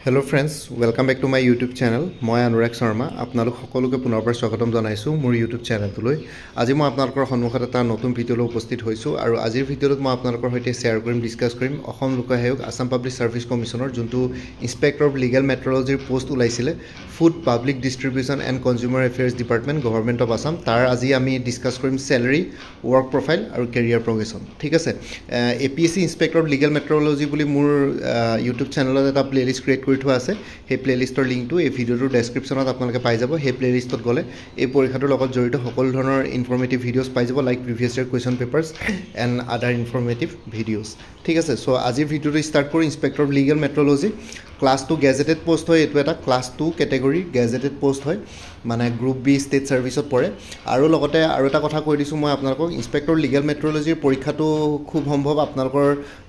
Hello friends, welcome back to my YouTube channel. মই অনুৰাগ শৰ্মা আপোনালোক সকলোকে পুনৰবাৰ স্বাগতম জনাইছো মোৰ YouTube চেনেলটোলৈ। আজি মই আপোনালোকৰ সন্মুখত এটা নতুন ভিডিঅলৈ উপস্থিত হৈছো আৰু আজিৰ ভিডিঅত মই আপোনালোকৰ সৈতে শ্বেয়াৰ কৰিম ডিসকাস কৰিম অসম লোক আয়োগ আসাম পাব্লিক সাৰ্ভিস কমিশনৰ যোনটো ইন্সপেক্টৰ অফ লিগেল মেট্ৰলজিৰ পোষ্ট ওলাইছিলে food public distribution and consumer affairs department government of Assam তাৰ আজি আমি ডিসকাস কৰিম স্যালাৰি ওয়াৰ্ক প্ৰোফাইল আৰু কেৰিয়াৰ প্ৰগ্ৰেছন ঠিক আছে APSC inspector of legal metrology বুলি মোৰ YouTube চেনেলত এটা প্লেলিষ্ট ক্ৰিয়েট কৰি থোৱা আছে সেই প্লেলিষ্টৰ লিংকটো এই ভিডিওৰ ডেসক্ৰিপচনত আপোনালোকে পাই যাব সেই প্লেলিষ্টত গলে এই পৰীক্ষাটোৰ লগত জড়িত সকলো ধৰণৰ ইনফৰমেটিভ ভিডিওস পাই যাব like previous year question papers and other informative videos ঠিক আছে সো আজিৰ ভিডিওটো ষ্টাৰ্ট কৰি inspector of legal metrology class 2 gazetted post হয় এটো এটা ক্লাস 2 ক্যাটেগৰি গেজেটেড পোষ্ট হয় মানে গ্ৰুপ বি ষ্টেট সাৰ্ভিসত পৰে আৰু লগতে আৰু এটা কথা কৈ দিছো মই আপোনালোকক ইন্সপেক্টৰ লিগেল মেট্ৰলজিৰ পৰীক্ষাটো খুব সম্ভৱ আপোনালোকৰ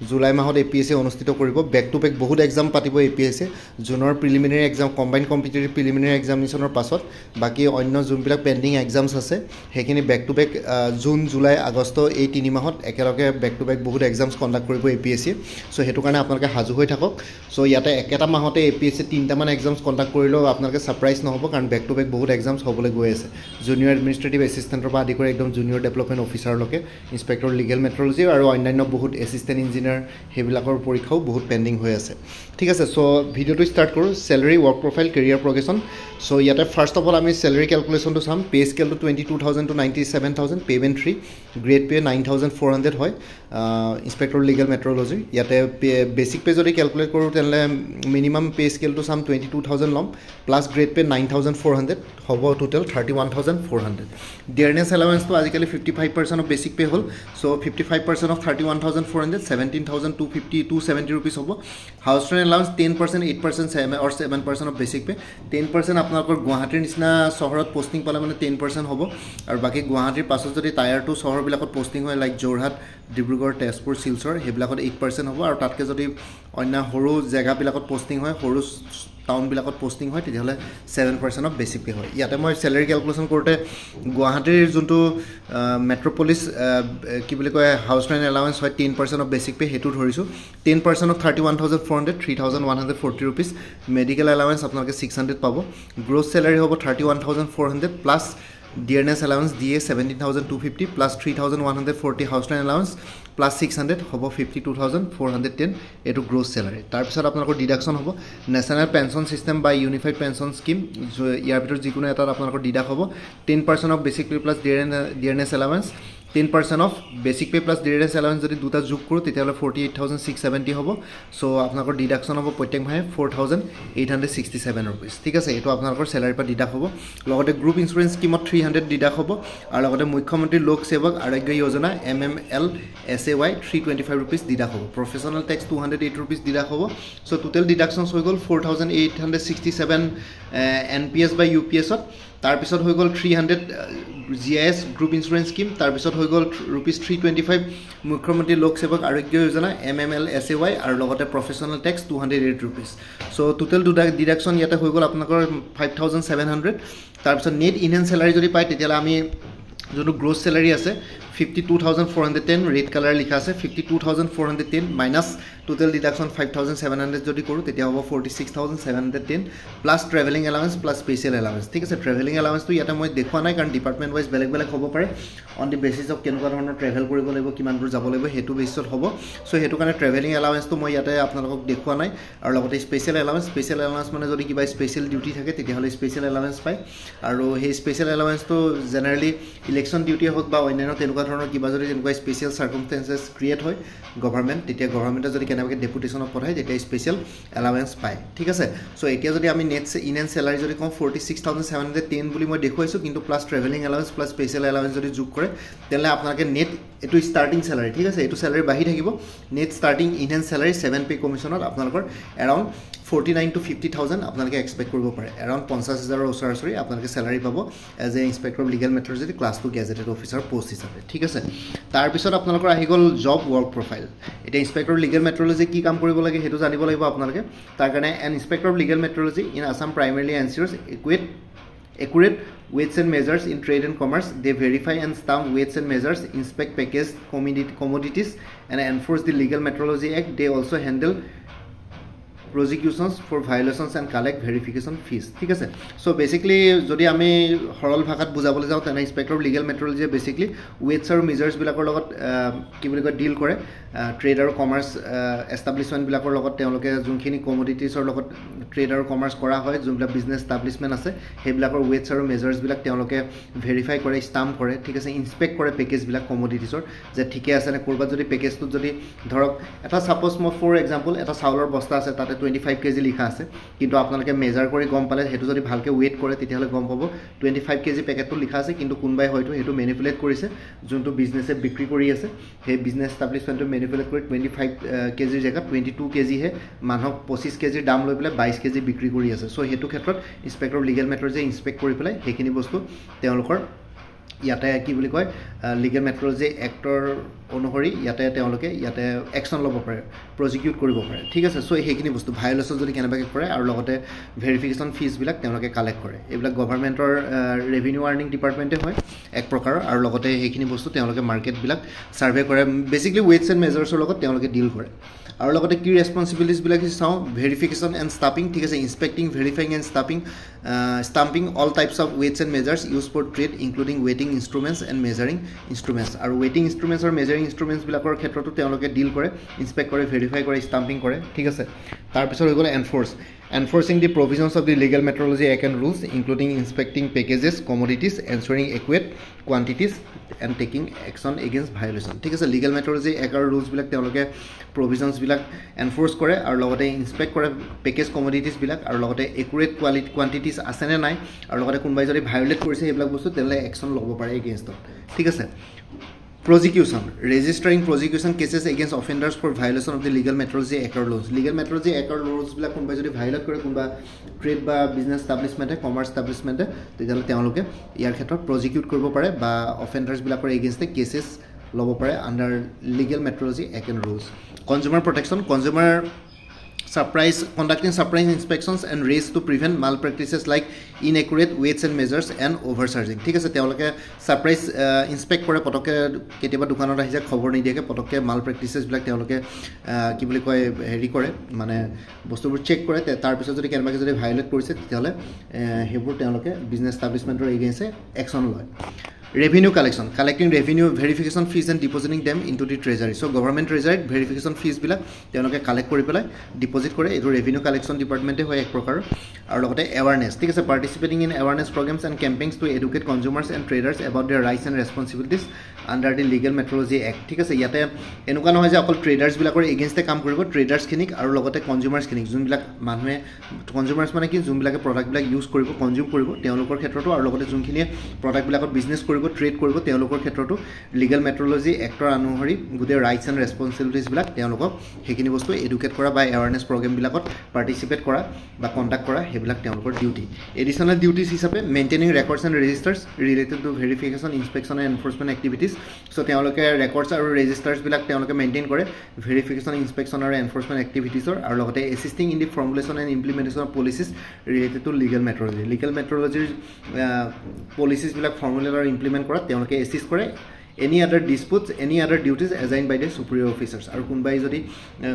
জুলাই মাহত APSC অনুষ্ঠিত কৰিব বেক টু বেক বহুত এক্সাম পাতিব APSC জুনৰ preliminary exam combine competitive preliminary এক্সামিনেশ্যনৰ পাছত বাকি অন্য যোনবিলাক পেন্ডিং এক্সামছ আছে হেখিনি back to back June July August এই তিনি মাহত একেলগে বেক টু বেক বহুত এক্সামছ কণ্ডাক্ট কৰিব APSC সো হেতু কাৰণে আপোনালোকে হাজু হৈ থাকক সো ইয়াতে একেটা মাহতে APSC তিনটা মান এক্সামছ কণ্ডাক্ট কৰিলেও আপোনালোকে সাৰপ্ৰাইজ নহব কাৰণ বেক টু বেক বহুত এক্সামছ হ'বলৈ গৈ আছে জুনিয়ৰ এডমিনিষ্ট্ৰেটিভ এছিষ্টেণ্টৰ পৰা আদি কৰি একদম জুনিয়ৰ ডেভেলপমেণ্ট অফিচাৰলৈকে ইন্সপেক্টৰ লিগেল মেট্ৰলজি আৰু অন্যান্য বহুত এছিষ্টেণ্ট ইঞ্জিনিয়াৰ হেবিলাকৰ পৰীক্ষাও বহুত পেন্ডিং হৈ আছে ঠিক আছে সো ভিডিওটো ষ্টাৰ্ট কৰো salary work profile career progression so ইয়াতে ফাৰ্স্ট অফ অল আমি স্যালাৰি ক্যালকুলেশনটো চাম পে স্কেলটো 22000 টু 97000 পেমেন্ট 3 গ্ৰেড পে 9400 হয় ইন্সপেক্টৰ লিগেল মেট্ৰলজি ইয়াতে বেসিক পে যদি ক্যালকুলেট কৰো তেনলে মিনিমাম পে স্কেলটো চাম 22000 লম প্লাস গ্ৰেড পে 9400 হ'ব টোটাল 31400 ডিয়াৰনেস এলাউন্স তো আজিকালি 55% of basic pay hall so 55% of 31400 17250 270 rupees হ'ব হাউস rent allowance 10% 8% or 7% of basic pay 10% আপোনালোকৰ গুৱাহাটীৰ নিচিনা চহৰত পোষ্টিং পালে মানে 10% হ'ব আৰু বাকি গুৱাহাটীৰ পাছত যদি টায়াৰ 2 চহৰ বিলাকত পোষ্টিং হয় লাইক জোৰহাট ডিব্ৰুগড় তেজপুৰ শিলচৰ হেবিলাকত 8% হ'ব আৰু তাতকে যদি অন্য হৰু জায়গা বিলাকত পোষ্টিং হয় হৰু টাউন বিলাকত পোষ্টিং হয় তেতিয়াহলে 7% অফ বেসিক পে হয় ইয়াতে মই স্যালাৰি ক্যালকুলেশন কৰোতে গুৱাহাটীৰ যোনটো মেট্ৰোপলিস কি বুলি কয় হাউস ৰেন্ট এলাউন্স হয় 10% অফ বেসিক পে হেতু ধৰিছো 10% অফ 31400 3140 rupees মেডিকেল এলাউন্স আপোনালোকে 600 পাব গ্ৰোস স্যালাৰি হ'ব 31400 প্লাস ডিয়াৰনেস এলাউন্স দিয়ে 17250 প্লাস 3140 হাউস ৰেন্ট এলাউন্স প্লাস 600 হ'ব 52410 এটো গ্ৰোস স্যালাৰি তাৰ পিছত আপোনালোকৰ ডিডাকশন হ'ব national pension system by unified pension scheme ইয়াৰ ভিতৰত যিকোনো এটা আপোনালোকৰ ডিডাক হ'ব 10% of basic pay plus dearness allowance 10% of basic pay plus dearness allowance যদি দুটা যোগ কৰো তেতিয়াহলে 48670 হ'ব সো আপোনালোকৰ ডিডাকশন হ'ব প্ৰত্যেক মাহে 4867 rupees ঠিক আছে এটো আপোনালোকৰ স্যালাৰি পৰা ডিডাক হ'ব লগতে গ্ৰুপ ইন্সুৰেন্স স্কিমত 300 ডিডাক হ'ব আৰু লগতে মুখ্যমন্ত্ৰী লোক সেৱক Arogya Yojana MML SAY 325 rupees ডিডাক হ'ব প্ৰফেশনাল টেক্স 208 rupees ডিডাক হ'ব সো টোটাল ডিডাকশনস হৈ গল 4867 NPS বাই UPS ত তাৰ পিছত হৈ গল 300 GIS গ্ৰুপ ইন্সুৰেন্স স্কিম তাৰ পিছত হৈ গল rupees 325 মুখ্যমন্ত্ৰী লোক সেৱক আৰোগ্য যোজনা MML SAY আৰু লগতে professional tax 208 rupees so total deduction ইয়াতে হৈ গল আপোনালোকৰ 5700 তাৰ পিছত নেট ইনহেন্স স্যালাৰি যদি পায় তেতিয়ালে আমি যোনটো গ্ৰোস স্যালাৰি আছে 52410 ৰেড কালাৰ লিখা আছে 52410 মাইনাস টোটাল ডিডাকশন 5700 যদি কৰো তেতিয়া হ'ব 46710 plus travelling allowance plus special allowance ঠিক আছে ট্ৰেভেলিং এলাউন্স তো ইয়াতে মই দেখুৱা নাই কাৰণ ডিপাৰ্টমেন্ট ওয়াইজ বেলেগ বেলেগ হ'ব পাৰে অন দি বেসিস অফ কেনেকুৱা ধৰণৰ ট্ৰেভেল কৰিব লাগিব কিমান দূৰ যাব লাগিব হেতু বেসিছত হ'ব সো হেতু কাৰণে ট্ৰেভেলিং এলাউন্স তো মই ইয়াতে আপোনালোকক দেখুৱা নাই আৰু লগতে স্পেশাল এলাউন্স মানে যদি কিবা স্পেশাল ডিউটি থাকে তেতিয়াহলে স্পেশাল এলাউন্স পায় আৰু সেই স্পেশাল এলাউন্স তো জেনাৰেলি ইলেকশন ডিউটি হওক বা অন্যান্য তেনেকুৱা ধৰণৰ কিবা যদি তেনেকুৱা স্পেশাল সাৰ্কামস্টেন্সেস ক্ৰিয়েট হয় গভৰ্নমেন্ট তেতিয়া গভৰ্নমেন্টে যদি কেনেবাকে ডেপুটেশনত পঠায় তেতিয়া স্পেশাল এলাউন্স পায় ঠিক আছে সো এতিয়া যদি আমি নেট ইনহেন্স স্যালাৰি যদি কম 46710 বুলি মই দেখুৱাইছো কিন্তু plus travelling allowance plus special allowance যদি যোগ কৰে তেলে আপোনালোকে নেট এটো স্টাৰ্টিং স্যালাৰি ঠিক আছে এটো স্যালাৰি বাঢ়ি থাকিব নেট স্টাৰ্টিং ইনহেন্স স্যালাৰি 7 পে কমিশনত আপোনালোকৰ এৰাউণ্ড 49 to 50000 আপোনালোকে এক্সপেক্ট কৰিব পাৰে এৰাউণ্ড 50000 ওচৰা-ওচৰি আপোনালোকে স্যালাৰি পাব as a inspector of legal metrology class 2 gazetted officer post হিচাপে ঠিক আছে তাৰ পিছত আপোনালোকৰ আহি গল জব ওয়াৰ্ক প্ৰোফাইল এটা ইন্সপেক্টৰ লিগেল মেট্ৰলজি কি কাম কৰিব লাগে হেতু জানিব লাগিব আপোনালোকে তাৰ কাৰণে an inspector of legal metrology in Assam primarily ensures accurate weights and measures in trade and commerce. They verify and stamp weights and measures, inspect packaged commodities, and enforce the Legal Metrology Act. They also handle prosecutions for violations and collect verification fees ঠিক আছে so basically যদি আমি সৰল ভাষাত বুজাবলৈ যাওঁ তেনে inspector of legal metrology basically weights আৰু মেজাৰ্স বিলাকৰ লগত কি বুলি কয় ডিল কৰে ট্ৰেড আৰু কমাৰ্চ এষ্টাব্লিশমেন্ট বিলাকৰ লগত তেওঁলোকে যোনখিনি কমোডিটিছৰ লগত ট্ৰেড আৰু কমাৰ্চ কৰা হয় যোনবিলাক বিজনেছ এষ্টাব্লিশমেন্ট আছে সেইবিলাকৰ ওয়েটস আৰু মেজাৰ্স বিলাক তেওঁলোকে ভেৰিফাই কৰে ষ্টাম্প কৰে ঠিক আছে ইন্সপেক্ট কৰে পেকেজ বিলাক কমোডিটিছৰ যে ঠিকে আছে নে কৰবাত যদি পেকেজটো যদি ধৰক এটা সাপোজ মই ফৰ এক্সাম্পল এটা চাউলৰ বস্তা আছে তাতে 25 কেজি লিখা আছে কিন্তু আপোনালোকে মেজাৰ কৰি গম পালে হেতু যদি ভালকে ওয়েট কৰে তেতিয়াহলে গম পাব 25 কেজি পেকেটটো লিখা আছে কিন্তু কোনবাই হয়তো হেতু ম্যানিপুলেট কৰিছে যোনটো বিজনেছে বিক্ৰী কৰি আছে সেই বিজনেছ এষ্টাব্লিশমেন্টটো ম্যানিপুলেট কৰি 25 কেজিৰ জায়গা 22 কেজি হে মানুহক 25 কেজিৰ দাম লৈ পেলাই 22 কেজি বিক্ৰী কৰি আছে সো হেতু ক্ষেত্ৰত ইন্সপেক্টৰ অফ লিগেল মেট্ৰলজি ইন্সপেক্ট কৰি পেলাই সেইখিনি বস্তু তেওঁলোকৰ ইয়াতে কি বুলি কয় লিগেল মেট্ৰলজি এক্টৰ অনুসৰি ইয়াতে তেওঁলোকে ইয়াতে একচন ল'ব পাৰে প্ৰজিকিউট কৰিব পাৰে ঠিক আছে সো সেইখিনি বস্তু ভায়োলেশন যদি কেনেবাকে কৰে আৰু লগতে ভেৰিফিকেশন ফিজ বিলাক তেওঁলোকে কালেক্ট কৰে এইবিলাক গভৰ্ণমেন্টৰ ৰেভিনিউ আৰ্নিং ডিপাৰ্টমেন্টে হয় এক প্ৰকাৰ আৰু লগতে সেইখিনি বস্তু তেওঁলোকে মাৰ্কেট বিলাক সাৰ্ভে কৰে বেসিক্যালি ওয়েটস এণ্ড মেজাৰ্ছৰ লগত তেওঁলোকে ডিল কৰে আৰু লগতে কি ৰেসপন্সিবিলিটিজ বিলাক চাও ভেৰিফিকেশন এণ্ড ষ্টাম্পিং ঠিক আছে inspecting verifying and stamping all types of weights and measures used for trade including weighting instruments and measuring instruments আৰু weighting instruments আৰু measuring instruments বিলাকৰ ক্ষেত্ৰতো তেওঁলোকে ডিল কৰে ইন্সপেক্ট কৰে ভেৰিফাই কৰে ষ্টাম্পিং কৰে ঠিক আছে তাৰ পিছত হৈ গ'ল enforcing the provisions of the legal metrology act and rules including inspecting packages commodities ensuring accurate quantities and taking action against violation ঠিক আছে legal metrology act আৰু rules বিলাক তেওঁলোকে provisions বিলাক enforce কৰে আৰু লগতে ইন্সপেক্ট কৰে পেকেজ commodities বিলাক আৰু লগতে accurate quantities আছে নে নাই আৰু লগতে কোনবাই যদি ভায়োলেট কৰিছে এইবিলাক বস্তু তেলে action ল'ব পাৰে against them ঠিক আছে prosecution registering prosecution cases against offenders for violation of the legal metrology act or laws legal metrology act or laws বিলাক কোনবাই যদি ভায়োলেট কৰে কোনবা ট্ৰেড বা বিজনেছ এষ্টাব্লিশমেন্টে কমাৰ্চ এষ্টাব্লিশমেন্টে তেতিয়ালে তেওঁলোকে ইয়াৰ ক্ষেত্ৰত প্ৰজিকিউট কৰিব পাৰে বা অফেন্ডাৰ্স বিলাকৰ এগেইনষ্ট কেसेছ ল'ব পাৰে under legal metrology act and rules consumer protection consumer conducting surprise inspections and raids to prevent malpractices like inaccurate weights and measures and overcharging ঠিক আছে তেওঁলোকে সারপ্রাইজ ইন্সপেক্ট কৰে পটকে কেতিয়াবা দোকানত আহি যায় খবৰ নিদিয়াকে পটকে মালপ্ৰেক্টিসেছ বিলাক তেওঁলোকে কি বুলি কয় হেৰি কৰে মানে বস্তুবোৰ চেক কৰে তাৰ পিছত যদি কেনেবাকে যদি ভায়োলেট কৰিছে তেতিয়ালে হেবোৰ তেওঁলোকে বিজনেছ এষ্টাব্লিশমেন্টৰ এগেইনষ্টে একচন লয় Revenue collection collecting revenue verification fees and depositing them into the treasury so government treasury verification fees bila তেওঁলোকে কালেক্ট কৰি পেলাই ডিপোজিট কৰে এটো revenue collection department হয় এক প্ৰকাৰ আৰু লগতে awareness ঠিক আছে participating in awareness programs and campaigns to educate consumers and traders about their rights and responsibilities under the legal metrology act ঠিক আছে ইয়াতে এনেকুৱা নহয় যে অকল ট্ৰেডাৰ্স বিলাকৰ এগেইনষ্টে কাম কৰিব ট্ৰেডাৰ্স খিনিক আৰু লগতে কনজিউমাৰ্স খিনিক যোনবিলাক মানুহে কনজিউমাৰ্স মানে কি যোনবিলাকে প্ৰডাক্ট বিলাক ইউজ কৰিব কনজিউম কৰিব তেওঁলোকৰ ক্ষেত্ৰতো আৰু লগতে যোনখিনি প্ৰডাক্ট বিলাকৰ বিজনেছ কৰিব ট্ৰেড কৰিব তেওঁলোকৰ ক্ষেত্ৰতো লিগেল মেট্ৰলজি এক্টৰ অনুসৰি গুটে ৰাইটস এণ্ড ৰেসপন্সিবিলিটিজ বিলাক তেওঁলোকক সেইখিনি বস্তু এডুকেট কৰা বা এৱাৰনেছ প্ৰগ্ৰাম বিলাকত পাৰ্টিসিপেট কৰা বা কন্টাক্ট কৰা হেবিলাক তেওঁলোকৰ ডিউটি এডিশনাল ডিউটিজ হিচাপে maintaining records and registers related to verification inspection and enforcement activities so তেওঁলোকে ৰেকৰ্ডছ আৰু ৰেজিষ্টাৰ্ছ বিলাক তেওঁলোকে মেইনটেইন কৰে ভেৰিফিকেশ্যন ইন্সপেকশ্যন আৰু এনফোৰ্সমেন্ট এক্টিভিটিজৰ আৰু লগতে assisting in the formulation and implementation of policies related to legal মেট্ৰলজিৰ পলিচিজ বিলাক ফৰ্মুলেট আৰু ইমপ্লিমেন্ট কৰা তেওঁলোকে এসিস্ট কৰে any other disputes any other duties assigned by the superior officers আৰু কোনবাই যদি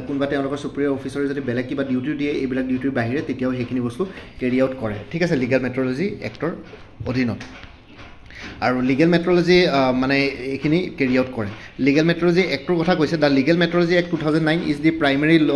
কোনবা তেওঁলোকৰ superior officer যদি বেলেগ কিবা ডিউটি দিয়ে এইবিলাক ডিউটিৰ বাহিৰে তেতিয়াও হেখিনি বস্তু ক্যাৰি আউট কৰে ঠিক আছে লিগেল মেট্ৰলজি এক্টৰ অধীনত আৰু লিগেল মেট্ৰলজি মানে এখিনি ক্যাৰি আউট কৰে লিগেল মেট্ৰলজি এক্টৰ কথা কৈছে the legal metrology act 2009 is the primary law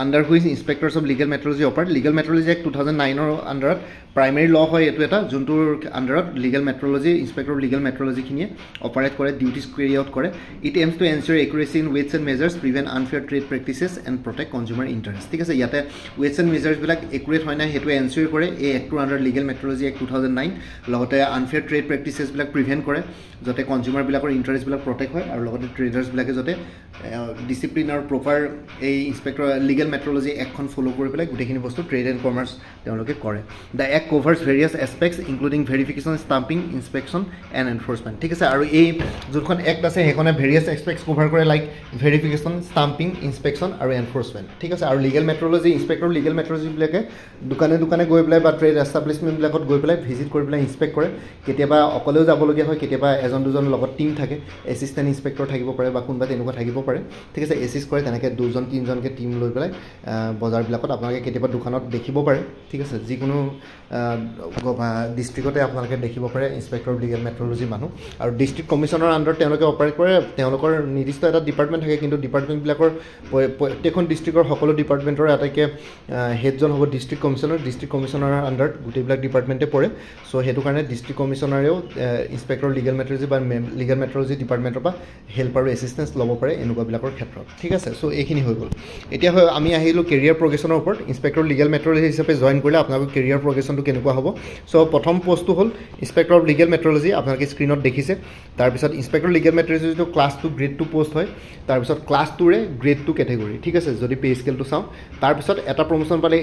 under which inspectors of legal metrology operate legal metrology act 2009 ৰ আন্ডাৰত প্ৰাইমাৰী ল হয় এটো এটা যোনটোৰ আন্ডাৰত legal metrology inspector of legal metrology খিনিয়ে অপাৰেট কৰে ডিউটিজ ক্যাৰি আউট কৰে it aims to ensure accuracy in weights and measures prevent unfair trade practices and protect consumer interest ঠিক আছে ইয়াতে ওয়েটস এণ্ড মেজাৰ্ছ বিলাক একুৰেট হয় না হেতু এনশ্যোৰ কৰে এই actor under legal metrology act 2009 লগতে আনফেয়াৰ ট্ৰেড প্ৰেক্টিসেছ বিলাক প্ৰিভেন্ট কৰে যাতে কনজিউমাৰ বিলাকৰ ইন্টাৰেষ্ট বিলাক প্ৰটেক্ট হয় আৰু লগতে ট্ৰেডাৰ্স বিলাকে যাতে ডিসিপ্লিন আৰু প্ৰপাৰ এই ইন্সপেক্টৰ লিগেল মেট্ৰলজি এক্টখন ফলো কৰি পেলাই গুটেখিনি বস্তু ট্ৰেড এণ্ড কমাৰ্চ তেওঁলোকে কৰে the act covers various aspects including verification stamping inspection and enforcement ঠিক আছে আৰু এই যোনখন এক্ট আছে সেইখনে ভেৰিয়াছ এসপেক্টস কভাৰ কৰে লাইক ভেৰিফিকেশ্যন ষ্টাম্পিং ইন্সপেকশ্যন আৰু এনফোৰ্সমেন্ট ঠিক আছে আৰু legal metrology inspector legal metrology বিলাকে দোকানে গৈ পেলাই বা ট্ৰেড এষ্টাব্লিশমেন্ট বিলাকত গৈ পেলাই ভিজিট কৰি পেলাই ইন্সপেক্ট কৰে কেতিয়াবা অকলেও যাবলগীয়া হয় কেতিয়াবা এজন দুজন লগত টিম থাকে এসিস্ট্যান্ট ইন্সপেক্টৰ ইনস্পেক্টৰ থাকিব পাৰে বা কোনোবা তেনেকুৱা থাকিব পাৰে ঠিক আছে এচিষ্ট কৰে তেনেকৈ 2জন 3জনকৈ টিম লৈ পেলাই বজাৰবিলাকত আপোনালোকে কেতিয়াবা দোকানত দেখিব পাৰে ঠিক আছে যিকোনো ডিষ্ট্ৰিক্টতে আপোনালোকে দেখিব পাৰে ইনস্পেক্টৰ অফ লিগেল মেট্ৰলজি মানুহ আৰু ডিষ্ট্ৰিক্ট কমিশ্যনৰ আণ্ডাৰত তেওঁলোকে অপাৰেট কৰে তেওঁলোকৰ নিৰ্দিষ্ট এটা ডিপাৰ্টমেণ্ট থাকে কিন্তু ডিপাৰ্টমেণ্টবিলাকৰ প্ৰত্যেকখন ডিষ্ট্ৰিক্টৰ সকলো ডিপাৰ্টমেণ্টৰ আটাইতকৈ হেডজন হ'ব ডিষ্ট্ৰিক্ট কমিশ্যনাৰৰ আণ্ডাৰত গোটেইবিলাক ডিপাৰ্টমেণ্টে পৰে চ' সেইটো কাৰণে ডিষ্ট্ৰিক্ট কমিশ্যনাৰেও ইনস্পেক্টৰ লিগেল মেট্ৰলজি বা লিগেল মেট্ৰলজি ডিপাৰ্টমেণ্টৰ পৰা হেল্প আৰু এছিষ্টেঞ্চ ল'ব পাৰে এনেকুৱাবিলাকৰ ক্ষেত্ৰত ঠিক আছে চ' এইখিনি হৈ গ'ল এতিয়া আমি আহিলোঁ কেৰিয়াৰ প্ৰগ্ৰেশ্যনৰ ওপৰত ইনস্পেক্টৰ লিগেল মেট্ৰলজি হিচাপে জইন কৰিলে আপোনালোকৰ কেৰিয়াৰ প্ৰগ্ৰেশ্যনটো কেনেকুৱা হ'ব চ' প্ৰথম পষ্টটো হ'ল ইনস্পেক্টৰ অফ লিগেল মেট্ৰলজি আপোনালোকে স্ক্ৰীণত দেখিছে তাৰপিছত ইনস্পেক্টৰ লিগেল মেট্ৰলজিটো ক্লাছ 2 গ্ৰেড 2 পষ্ট হয় তাৰপিছত ক্লাছ 2ৰে গ্ৰেড 2 কেটেগৰী ঠিক আছে যদি পে স্কেলটো চাওঁ তাৰপিছত এটা প্ৰমোশ্যন পালে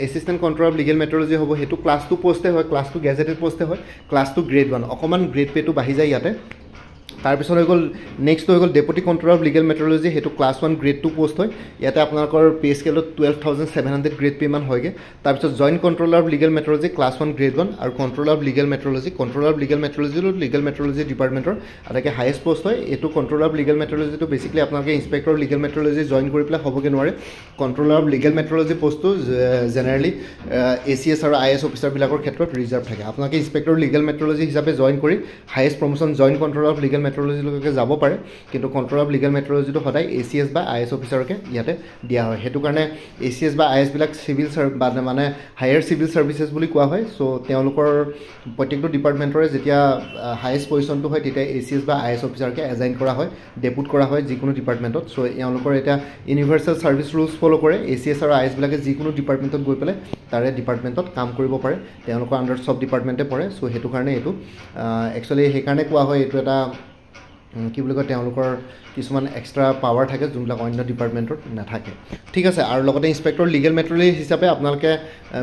এছিষ্টেণ্ট কণ্ট্ৰল অফ লিগেল মেট্ৰলজি হ'ব সেইটো ক্লাছ 2 পষ্টে হয় ক্লাছ 2 গেজেটেড পষ্টে হয় ক্লাছ 2 গ্ৰেড 1 অকণমান গ্ৰেড পেটো বাঢ়ি যায় ইয়াতে তাৰপিছত হৈ গ'ল নেক্সট হৈ গ'ল ডেপুটি কণ্ট্ৰলাৰ অফ লিগেল মেট্ৰলজি সেইটো ক্লাছ 1 গ্ৰেড 2 পষ্ট হয় ইয়াতে আপোনালোকৰ পে স্কেলত 12,700 গ্ৰেড পে মান হয়গৈ তাৰপিছত joint controller of legal metrology class 1 grade 1 আৰু কণ্ট্ৰলাৰ অফ লিগেল মেট্ৰলজিটো লিগেল মেট্ৰলজি ডিপাৰ্টমেণ্টৰ আটাইতকৈ হায়েষ্ট পষ্ট হয় এইটো কণ্ট্ৰলাৰ অফ লিগেল মেট্ৰলজিটো বেছিকলি আপোনালোকে ইনস্পেক্টৰ লিগেল মেট্ৰলজি জইন কৰি পেলাই হ'বগৈ নোৱাৰে কণ্ট্ৰলাৰ অফ লিগেল মেট্ৰলজি পষ্টটো জেনেৰেলি ACS আৰু IS অফিচাৰবিলাকৰ ক্ষেত্ৰত ৰিজাৰ্ভ থাকে আপোনালোকে ইনস্পেক্টৰ লিগেল মেট্ৰলজি হিচাপে জইন কৰি highest promotion joint controller of legal মেট্ৰলজিলৈকে যাব পাৰে কিন্তু কণ্ট্ৰল অফ লিগেল মেট্ৰলজিটো সদায় ACS বা IS অফিচাৰকে ইয়াতে দিয়া হয় সেইটো কাৰণে ACS বা IS বিলাক চিভিল মানে হায়াৰ চিভিল ছাৰ্ভিচেছ বুলি কোৱা হয় চ' তেওঁলোকৰ প্ৰত্যেকটো ডিপাৰ্টমেণ্টৰে যেতিয়া হায়েষ্ট পজিশ্যনটো হয় তেতিয়া ACS বা IS অফিচাৰকে এজাইন কৰা হয় ডেপুট কৰা হয় যিকোনো ডিপাৰ্টমেণ্টত চ' এওঁলোকৰ এতিয়া ইউনিভাৰ্চেল ছাৰ্ভিচ ৰুলছ ফ'ল' কৰে ACS আৰু IS বিলাকে যিকোনো ডিপাৰ্টমেণ্টত গৈ পেলাই তাৰে ডিপাৰ্টমেণ্টত কাম কৰিব পাৰে তেওঁলোকৰ আণ্ডাৰত চব ডিপাৰ্টমেণ্টে পৰে চ' সেইটো কাৰণে এইটো একচুৱেলি সেইকাৰণে কোৱা হয় এইটো এটা কি বুলি কয় তেওঁলোকৰ কিছুমান এক্সট্ৰা পাৱাৰ থাকে যোনবিলাক অন্য ডিপাৰ্টমেণ্টত নাথাকে ঠিক আছে আৰু লগতে ইনস্পেক্টৰ লিগেল মেট্ৰলজি হিচাপে আপোনালোকে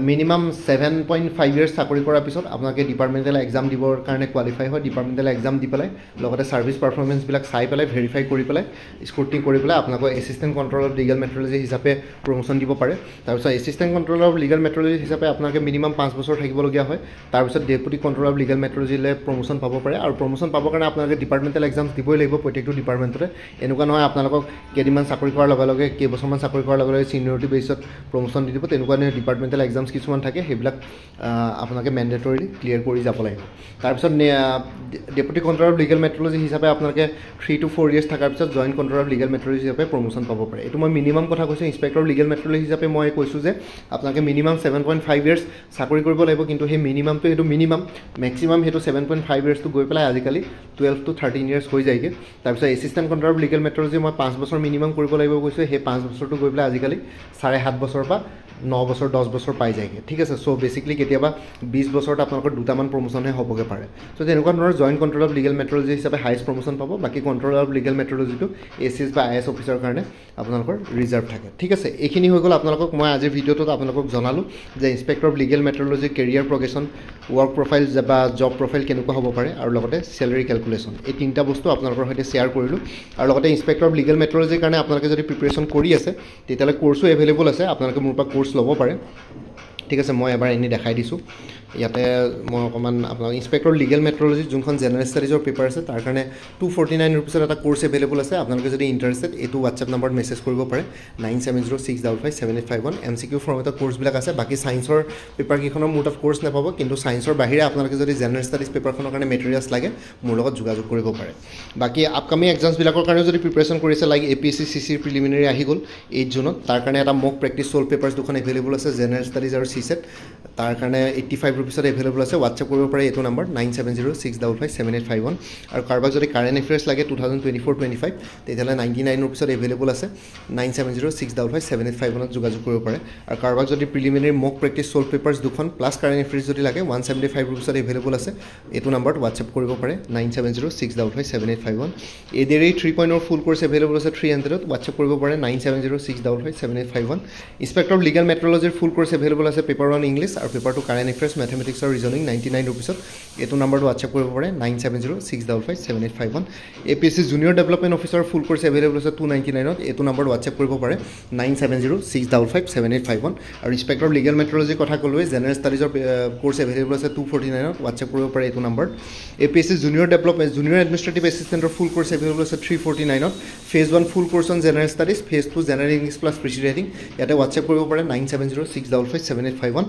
মিনিমাম 7.5 ইয়াৰ্ছ চাকৰি কৰাৰ পিছত আপোনালোকে ডিপাৰ্টমেণ্টেল এক্সাম দিবৰ কাৰণে কোৱালিফাই হয় ডিপাৰ্টমেণ্টেল এক্সাম দি পেলাই লগতে ছাৰ্ভিচ পাৰফৰ্মেঞ্চবিলাক চাই পেলাই ভেৰিফাই কৰি পেলাই স্ক্ৰুটিনি কৰি পেলাই আপোনালোকৰ assistant control of legal metrology হিচাপে প্ৰমোশ্যন দিব পাৰে তাৰপিছত assistant control of legal metrology হিচাপে আপোনালোকে মিনিমাম 5 বছৰ থাকিবলগীয়া হয় তাৰপিছত ডেপুটি কণ্ট্ৰল অফ লিগেল মেট্ৰলজিলৈ প্ৰমোশ্যন পাব পাৰে আৰু প্ৰমোশ্যন পাবৰ কাৰণে আপোনালোকে ডিপাৰ্টমেণ্টেল এক্সাম দিবই লাগিব প্ৰত্যেকটো ডিপাৰ্টমেণ্টতে এনেকুৱা নহয় আপোনালোকক কেইদিনমান চাকৰি কৰাৰ লগে লগে কেইবছৰমান চাকৰি কৰাৰ লগে লগে চিনিয়ৰিটি বেছত প্ৰমোশ্যন দি দিব তেনেকুৱা ডিপাৰ্টমেণ্টেল এক্সামছ কিছুমান থাকে সেইবিলাক আপোনালোকে মেণ্ডেটৰিলি ক্লিয়াৰ কৰি যাব লাগিব তাৰপিছত deputy control of legal metrology হিচাপে আপোনালোকে 3 to 4 ইয়াৰ্ছ থকাৰ পিছত joint control of legal metrology হিচাপে প্ৰমোশ্যন পাব পাৰে এইটো মই মিনিমাম কথা কৈছোঁ ইনস্পেক্টৰ লিগেল মেট্ৰলজি হিচাপে মই কৈছোঁ যে আপোনালোকে মিনিমাম 7.5 ইয়াৰ্ছ চাকৰি কৰিব লাগিব কিন্তু সেই মিনিমামটো সেইটো মিনিমাম মেক্সিমাম সেইটো 7.5 ইয়াৰ্ছটো গৈ পেলাই আজিকালি 12 to 13 ইয়াৰ্ছ হৈ যায়গৈ তাৰপিছত এছিষ্টেণ্ট কণ্ট্ৰল অফ লিগেল মেট্ৰলজি মই 5 বছৰ মিনিমাম কৰিব লাগিব কৈছোঁ সেই 5 বছৰটো গৈ পেলাই আজিকালি 7.5 বছৰ বা 9 বছৰ 10 বছৰ পাই যায়গৈ ঠিক আছে চ' বেছিকলি কেতিয়াবা 20 বছৰত আপোনালোকৰ দুটামান প্ৰমোশ্যনহে হ'বগৈ পাৰে চ' তেনেকুৱা ধৰণৰ joint control of legal metrology হিচাপে হায়েষ্ট প্ৰমোশ্যন পাব বাকী কণ্ট্ৰল অফ লিগেল মেট্ৰলজিটো ACS বা IS অফিচাৰৰ কাৰণে আপোনালোকৰ ৰিজাৰ্ভ থাকে ঠিক আছে এইখিনি হৈ গ'ল আপোনালোকক মই আজিৰ ভিডিঅ'টোত আপোনালোকক জনালোঁ যে inspector of legal metrology career progression work profile বা জব প্ৰফাইল কেনেকুৱা হ'ব পাৰে আৰু লগতে চেলাৰী কেলকুলেশ্যন এই তিনিটা বস্তু আপোনালোকৰ সৈতে শ্বেয়াৰ কৰিলোঁ আৰু লগতে ইনস্পেক্টৰ অফ লিগেল মেট্ৰলজিৰ কাৰণে আপোনালোকে যদি প্ৰিপেৰেশ্যন কৰি আছে তেতিয়াহ'লে কোৰ্চো এভেইলেবল আছে আপোনালোকে মোৰ পৰা কোৰ্চ ল'ব পাৰে ঠিক আছে মই এবাৰ এনেই দেখাই দিছোঁ ইয়াতে মই অকণমান আপোনাক ইনস্পেক্টৰ লিগেল মেট্ৰলজি যোনখন জেনেৰেল ষ্টাডিজৰ পেপাৰ আছে তাৰ কাৰণে 249 ৰুপিছত এটা কোৰ্চ এভেইলেবল আছে আপোনালোকে যদি ইণ্টাৰেষ্টেড এইটো হোৱাটছএপ নম্বৰত মেছেজ কৰিব পাৰে 9706557851 MCQ ফৰ্মেটৰ কোৰ্চবিলাক আছে বাকী ছায়েন্সৰ পেপাৰকেইখনৰ মোৰ তাত কোৰ্চ নাপাব কিন্তু ছায়েন্সৰ বাহিৰে আপোনালোকে যদি জেনেৰেল ষ্টাডিজ পেপাৰখনৰ কাৰণে মেটেৰিয়েলছ লাগে মোৰ লগত যোগাযোগ কৰিব পাৰে বাকী আপকামিং এক্সামছবিলাকৰ কাৰণেও যদি প্ৰিপেৰেশ্যন কৰিছে লাইক APSC CC প্ৰিলিমিনাৰী আহি গ'ল 8 জুনত তাৰ কাৰণে এটা মক প্ৰেক্টিছ ছল্ভ পেপাৰ্ছ দুখন এভেইলেবল আছে জেনেৰেল ষ্টাডিজ আৰু CSET তাৰ কাৰণে 85 ৰুপিছত এভেইলেবল আছে হোৱাটছএপ কৰিব পাৰে এইটো নম্বৰ 9706557851 আৰু কাৰোবাক যদি কাৰেণ্ট এফেয়াৰ্ছ লাগে 2024-25 তেতিয়াহ'লে 99 ৰুপিছত এভেইলেবল আছে 9706557851ত যোগাযোগ কৰিব পাৰে আৰু কাৰোবাক যদি প্ৰিলিমিনাৰী মক প্ৰেক্টিছ ছল্ভ পেপাৰ্ছ দুখন প্লাছ কাৰেণ্ট এফেয়াৰ্ছ যদি লাগে 175 ৰুপিছত এভেইলেবল আছে এইটো নম্বৰত হোৱাটছএপ কৰিব পাৰে 9706557851 এইদৰেই 3.0 ফুল কোৰ্চ এভেইলেবল আছে 300ত হোৱাটছএপ কৰিব পাৰে 9706557851 ইনস্পেক্টৰ অফ লিগেল মেট্ৰলজিৰ ফুল কোৰ্চ এভেইলেবল আছে পেপাৰ 1 ইংলিছ আৰু আৰু পেপাৰ 2 কাৰেণ্ট এফেয়াৰ্ছ মেথমেটিক্স আৰু ৰিজনিং 99 ৰুপিছত এইটো নম্বৰটো হোৱাটছআপ কৰিব পাৰে 9706557851 APSC junior development officer full course available আছে 299ত এইটো নম্বৰ হোৱাটছআপ কৰিব পাৰে 9706557851 আৰু ইন্সপেক্টৰ অফ লিগেল মেট্ৰলজি কথা ক'লোৱে জেনাৰেল ষ্টাডিজৰ কোৰ্ছ এভেইলেবল আছে 249ত হোৱাটছআপ কৰিব পাৰে এইটো number APSC junior development junior administrative এছিষ্টেণ্টৰ ফুল কোৰ্ছ এভেইলেবল আছে 349ত phase 1 full course on general studies phase 2 general English plus precis writing ইয়াতে হোৱাটছআপ কৰিব পাৰে 9706557851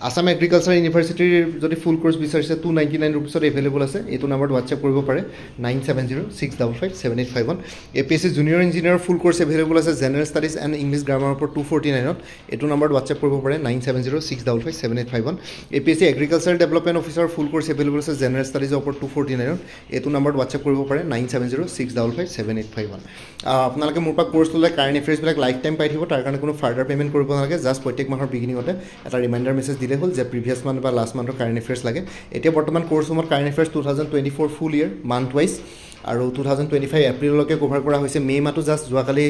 আসাম এগ্ৰিকালচাৰ ইউনিভাৰ্চিটিৰ যদি ফুল কোৰ্ছ বিচাৰিছে 299 ৰুপিছত এভেইলেবল আছে এইটো নম্বৰত হোৱাটছআপ কৰিব পাৰে 9706557851 APSC জুনিয়ৰ ইঞ্জিনিয়াৰ ফুল কোৰ্ছ এভেইলেবল আছে জেনাৰেল ষ্টাডিজ এণ্ড ইংলিছ গ্ৰামাৰৰ ওপৰত 249ত এইটো নম্বৰত হোৱাটছআপ কৰিব পাৰে 9706557851 APSC agriculture development officer full course available আছে জেনাৰেল ষ্টাডিজৰ ওপৰত 249ত এইটো নম্বৰত হোৱাটছআপ কৰিব পাৰে 9706557851 আপোনালোকে মোৰ পৰা কোৰ্ছ ল'লে কাৰেণ্ট এফেয়াৰ্ছবিলাক লাইফ টাইম পাই থাকিব তাৰ কাৰণে কোনো ফাৰ্ডাৰ পে'মেণ্ট কৰিব নালাগে জাষ্ট প্ৰত্যেক মাহৰ বিগিনিঙতে এটা ৰিমাইণ্ডাৰ মেছেজ দিলে হ'ল যে প্ৰিভিয়াছ মান্থ বা লাষ্ট মান্থৰ কাৰেণ্ট এফেয়াৰ্ছ লাগে এতিয়া বৰ্তমান কোৰ্ছ ৰুমত কাৰেণ্ট এফেয়াৰ্ছ 2024 ফুল ইয়েৰ মান্থ ৱাইজ আৰু 2025 এপ্ৰিললৈকে কভাৰ কৰা হৈছে মে' মাহটো জাষ্ট যোৱাকালি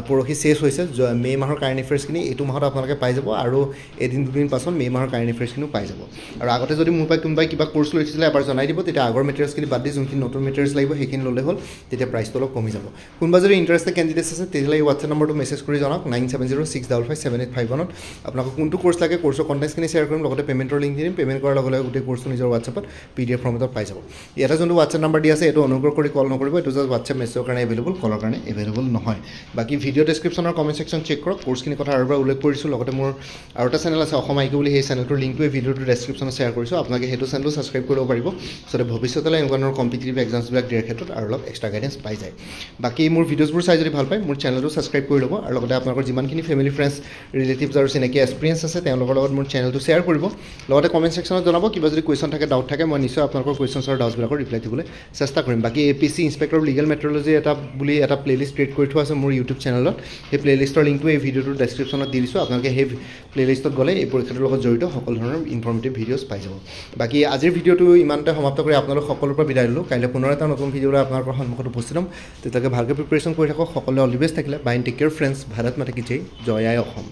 পৰহি শেষ হৈছে মে' মাহৰ কাৰেণ্ট এফেয়াৰ্ছখিনি এইটো মাহত আপোনালোকে পাই যাব আৰু এদিন দুদিন পাছত মে' মাহৰ কাৰেণ্ট এফেয়াৰ্ছখিনিও পাই যাব আৰু আগতে যদি মোৰ পৰা কোনোবাই কিবা কোৰ্ছ লৈছিলে এবাৰ জনাই দিব তেতিয়া আগৰ মেটেৰিয়েলছখিনি বাদ দি যোনখিনি নতুন মেটেৰিয়েলছ লাগিব সেইখিনি ল'লে হ'ল তেতিয়া প্ৰাইচটো অলপ কমি যাব কোনোবা যদি ইণ্টাৰেষ্টেড কেণ্ডিডেটছ আছে তেতিয়াহ'লে এই হোৱাটছআপ নম্বৰটো মেছেজ কৰি জনাওক 9706557851ত আপোনালোকক কোনটো কোৰ্ছ লাগে কোৰ্ছৰ কণ্টেক্টছখিনি শ্বেয়াৰ কৰিম লগতে পে'মেণ্টৰ লিংক দিম পে'মেণ্ট কৰাৰ লগে লগে গোটেই কোৰ্ছটো নিজৰ হোৱাটছআপত PDF ফৰ্মেটত পাই যাব ইয়াতে যোনটো হোৱাটছআপ নম্বৰ দি আছে এইটো অনুগ্ৰহ কৰি কল নকৰিব এইটো জাষ্ট হোৱাটছআপ মেছেজৰ কাৰণে এভেইলেবল কলৰ কাৰণে এভেইলেবল নহয় বাকী ভিডিঅ' ডেছক্ৰিপশ্যনৰ কমেণ্ট ছেকশ্যন চেক কৰক কোৰ্ছখিনি কথা আৰু এবাৰ উল্লেখ কৰিছোঁ লগতে মোৰ আৰু এটা চেনেল আছে অসম আইকিউ বুলি সেই চেনেলটোৰ লিংকটো এই ভিডিঅ'টোৰ ডেছক্ৰিপশ্যনত শ্বেয়াৰ কৰিছোঁ আপোনালোকে সেইটো চেনেলটো ছাবস্ক্ৰাইব কৰিব পাৰিব যাতে ভৱিষ্যতলৈ এনেকুৱা ধৰণৰ কম্পিটিটিভ এক্সামছবিলাক দিয়াৰ ক্ষেত্ৰত আৰু অলপ এক্সট্ৰা গাইডেঞ্চ পাই যায় বাকী মোৰ ভিডিঅ'ছবোৰ চাই যদি ভাল পায় মোৰ চেনেলটো ছাবস্ক্ৰাইব কৰি ল'ব আৰু লগতে আপোনালোকৰ যিমানখিনি ফেমিলি ফ্ৰেণ্ডছ ৰিলেটিভছ আৰু চিনাকি এক্সপিৰিয়েঞ্চ আছে তেওঁলোকৰ লগত মোৰ চেনেলটো শ্বেয়াৰ কৰিব লগতে কমেণ্ট ছেকশ্যনত জনাব কিবা যদি কুৱেশ্যন থাকে ডাউট থাকে মই নিশ্চয় আপোনালোকৰ কুৱেশ্যনছ আৰু ডাউটছবিলাকৰ ৰিপ্লাই দিবলৈ চেষ্টা কৰিম বাকী APSC inspector of legal metrology বুলি এটা প্লেলিষ্ট ক্ৰিয়েট কৰি থোৱা আছে মোৰ ইউটিউব চেনেলত সেই প্লেলিষ্টৰ লিংকটো এই ভিডিঅ'টোৰ ডেছক্ৰিপশ্যনত দি দিছোঁ আপোনালোকে সেই প্লেলিষ্টত গ'লে এই পৰীক্ষাটোৰ লগত জড়িত সকলো ধৰণৰ ইনফৰ্মেটিভ ভিডিঅ'ছ পাই যাব বাকী আজিৰ ভিডিঅ'টো ইমানতে সমাপ্ত কৰি আপোনালোক সকলোৰ পৰা বিদায় ল'লোঁ কাইলৈ পুনৰ এটা নতুন ভিডিঅ'লৈ আপোনালোকৰ সন্মুখত উপস্থিত হ'ম তেতিয়ালৈকে ভালকৈ প্ৰিপেৰেশ্যন কৰি থাকক সকলোৱে অল দি বেষ্ট থাকিলে bye take care friends Bharat মাতা কি জয় জয় আই অসম